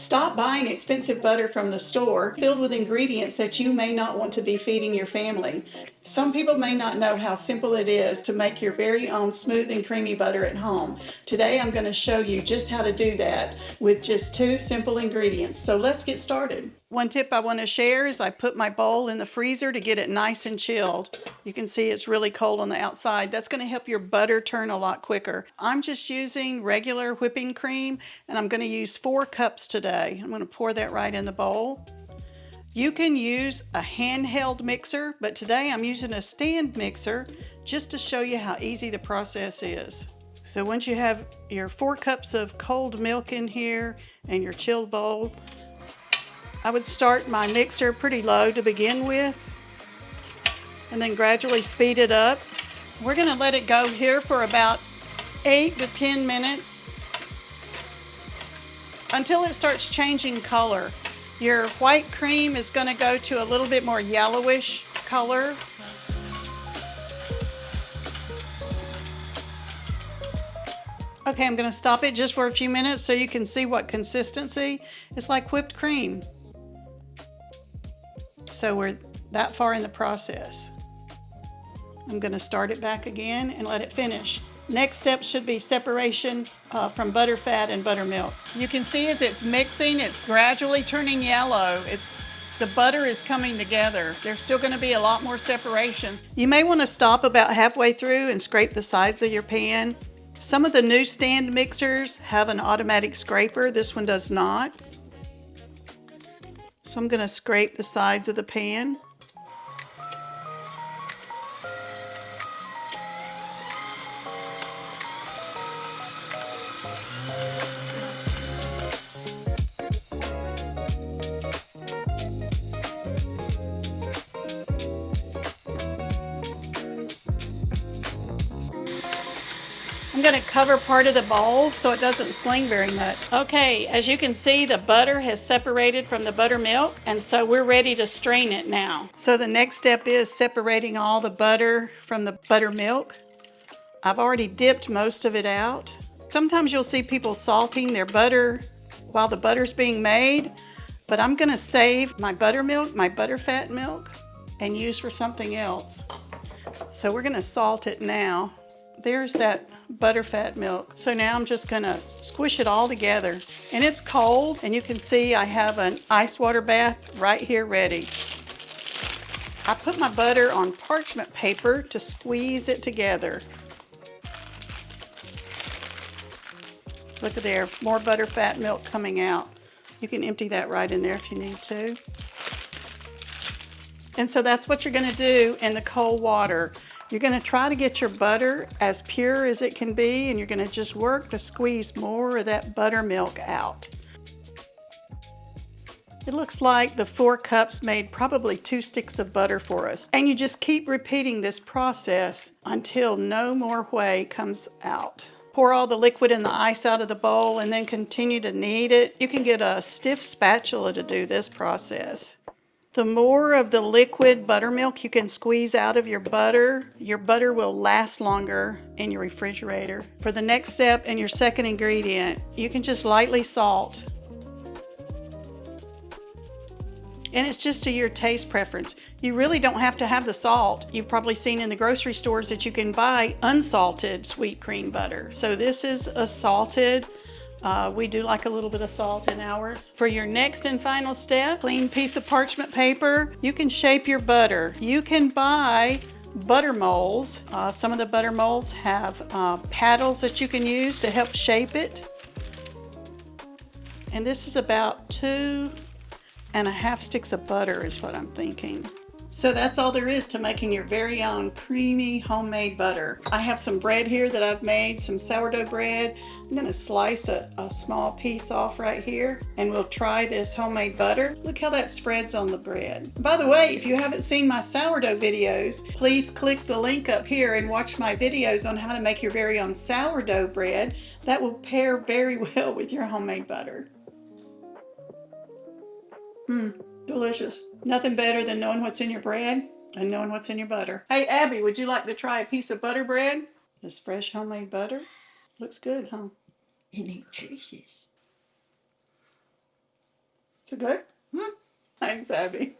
Stop buying expensive butter from the store filled with ingredients that you may not want to be feeding your family. Some people may not know how simple it is to make your very own smooth and creamy butter at home. Today I'm going to show you just how to do that with just 2 simple ingredients. So let's get started. One tip I want to share is I put my bowl in the freezer to get it nice and chilled. You can see it's really cold on the outside. That's going to help your butter turn a lot quicker. I'm just using regular whipping cream, and I'm going to use 4 cups today. I'm going to pour that right in the bowl. You can use a handheld mixer, but today I'm using a stand mixer just to show you how easy the process is. So once you have your 4 cups of cold milk in here and your chilled bowl, I would start my mixer pretty low to begin with and then gradually speed it up. We're going to let it go here for about 8 to 10 minutes until it starts changing color. Your white cream is going to go to a little bit more yellowish color. Okay, I'm going to stop it just for a few minutes so you can see what consistency. It's like whipped cream. So we're that far in the process. I'm going to start it back again and let it finish. Next step should be separation from butterfat and buttermilk. You can see as it's mixing, it's gradually turning yellow. The butter is coming together. There's still going to be a lot more separation. You may want to stop about halfway through and scrape the sides of your pan. Some of the new stand mixers have an automatic scraper. This one does not. So I'm going to scrape the sides of the pan. I'm going to cover part of the bowl so it doesn't sling very much. Okay, as you can see, the butter has separated from the buttermilk, and so we're ready to strain it now. So the next step is separating all the butter from the buttermilk. I've already dipped most of it out. Sometimes you'll see people salting their butter while the butter's being made, but I'm going to save my buttermilk, my butterfat milk, and use for something else. So we're going to salt it now. There's that butterfat milk. So now I'm just going to squish it all together. And it's cold, and you can see I have an ice water bath right here ready. I put my butter on parchment paper to squeeze it together. Look at there, more butterfat milk coming out. You can empty that right in there if you need to. And so that's what you're going to do in the cold water. You're going to try to get your butter as pure as it can be, and you're going to just work to squeeze more of that buttermilk out. It looks like the 4 cups made probably 2 sticks of butter for us. And you just keep repeating this process until no more whey comes out. Pour all the liquid and the ice out of the bowl and then continue to knead it. You can get a stiff spatula to do this process. The more of the liquid buttermilk you can squeeze out of your butter will last longer in your refrigerator. For the next step and your second ingredient, you can just lightly salt. And it's just to your taste preference. You really don't have to have the salt. You've probably seen in the grocery stores that you can buy unsalted sweet cream butter. So this is a salted. We do like a little bit of salt in ours. For your next and final step, clean piece of parchment paper. You can shape your butter. You can buy butter molds. Some of the butter molds have paddles that you can use to help shape it. And this is about 2.5 sticks of butter is what I'm thinking. So that's all there is to making your very own creamy homemade butter. I have some bread here that I've made, some sourdough bread. I'm going to slice a small piece off right here, and we'll try this homemade butter. Look how that spreads on the bread. By the way, if you haven't seen my sourdough videos, please click the link up here and watch my videos on how to make your very own sourdough bread. That will pair very well with your homemade butter. Delicious. Nothing better than knowing what's in your bread and knowing what's in your butter. Hey, Abby, would you like to try a piece of butter bread? This fresh homemade butter. Looks good, huh? And nutritious. Is it good? Thanks, Abby.